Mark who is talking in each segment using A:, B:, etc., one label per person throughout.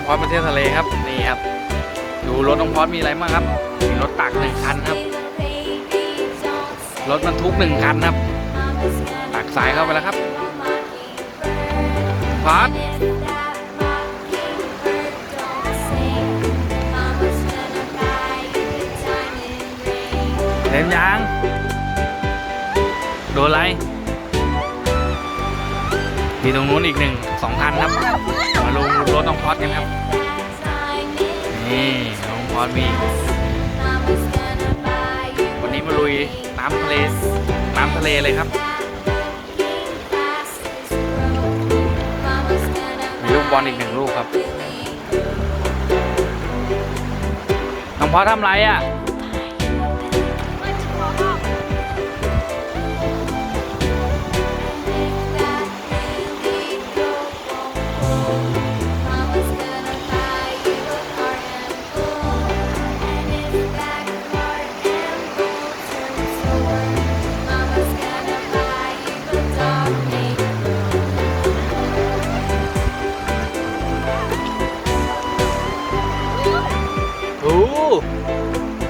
A: พอดมาเที่ยวทะเลครับนี่ครับดูรถน้องพอดมีอะไรบ้างครับมีรถตัก1 คันครับรถบรรทุก1 คันครับตักสายเข้าไปแล้วครับพอดเต็มยางโดนอะไรมีตรงนู้นอีก2 คันครับมาลงรถน้องพอดกันครับนี่น้องพอดมีวันนี้มาลุยน้ำทะเลเลยครับมีลูกบอลอีก1 ลูกครับน้องพอดทำไรอ่ะ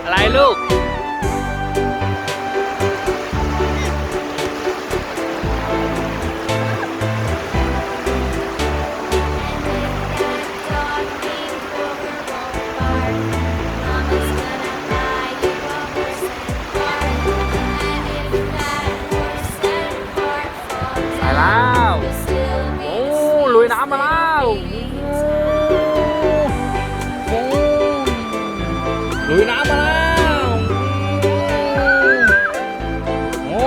A: อะไรลูกไปแล้วโอ้ลุยน้ำมาแล้วลุยน้ำมาแล้วโอ้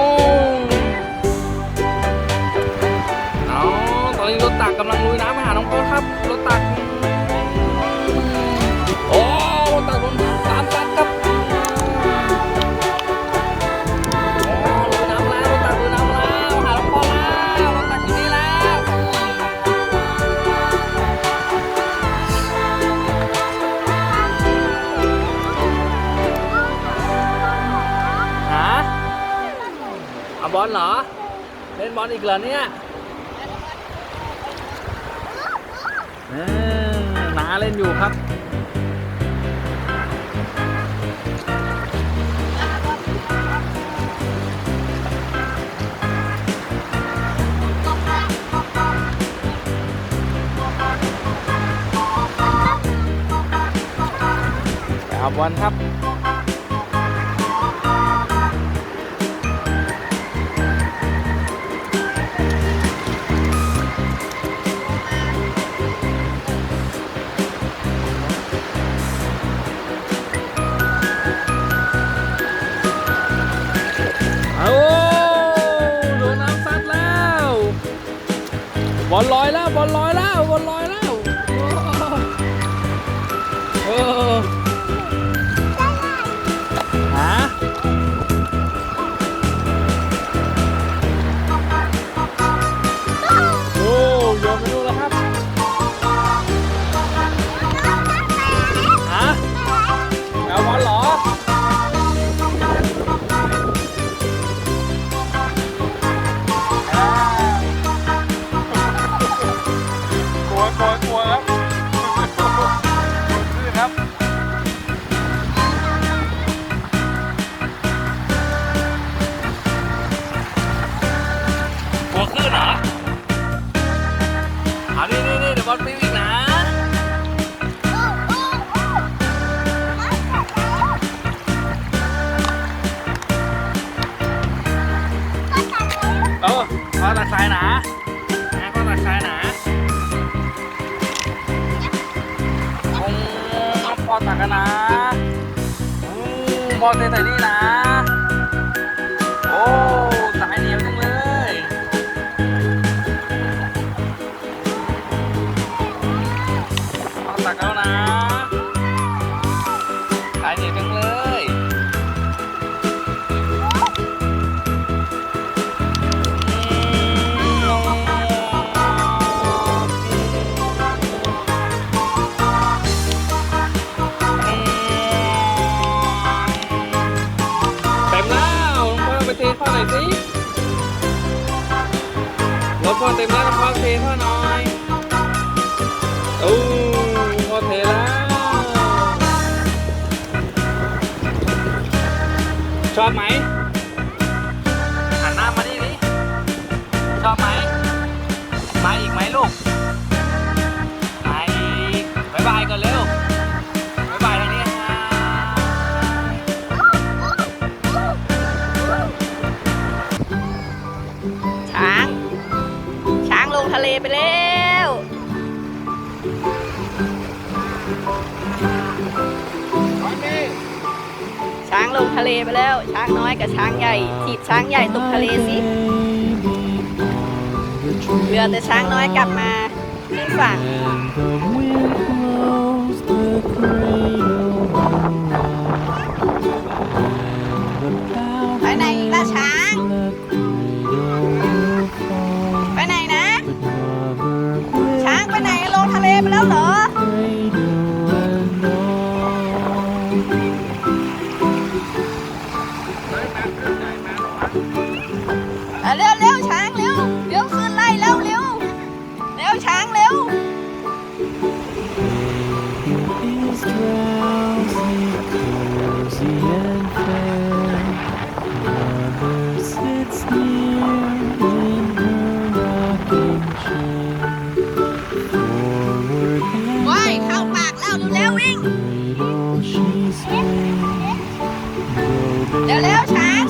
A: ตอนนี้รถตักกำลังลุยน้ำไปหาน้องพอดครับรถตักโอ้รถตักโดนตามตักครับลุยน้ำแล้วรถตักลุยน้ำแล้วหาน้องพอดแล้วรถตักอยู่นี่แล้วบอลเหรอเล่นบอลอีกเหรอเนี่ยน้าเล่นอยู่ครับเอาบอลครับโดนน้ำซัดแล้วบอลลอยแล้วบอลลอยแล้วบอลลอยแล้วฮะโอ้โยนไปดูแล้วครับฮะเอาบอลเหรอกลัวครับคือครับกลัวขึ้นเหรอเอานี่เดี๋ยวบอลปิ้วอีกนะพอตักสายหนาพอตักสายหนาพอตักกันนะพอเทใส่นี่นะโอ้สายเหนียวจังเลยพอตักแล้วนะสายเหนียวจังเลยพ่อหน่อยสิรถพ่อเต็มแล้วพ่อเทพ่อหน่อยโอ้ อบไหมหันหน้ามาดิชอบไหมมาอีกไหมลูกมาอีกบ๊ายบายก่อนเร็วบ๊ายบายทางนี้
B: ช้างลงทะเลไปแล้วช้างลงทะเลไปแล้วช้างน้อยกับช้างใหญ่ถีบช้างใหญ่ตกทะเลสิเหลือแต่ช้างน้อยกลับมาขึ้นฝั่งไปไหนอีกล่ะช้างไปไหนนะช้างไปไหนลงทะเลไปแล้วเหรอเร็วเร็วช้างเร็วเร็วขึ้นไล่เร็วเร็วเร็วช้างเร็วว้ายเข้าปากแล้วเร็ววิ่งเร็วเร็วช้าง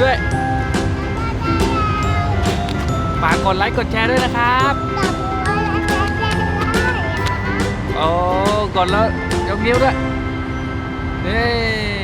A: ด้วยฝากกดไลค์กดแชร์ด้วยนะครับโอ้กดแล้วยกนิ้วด้วยนี่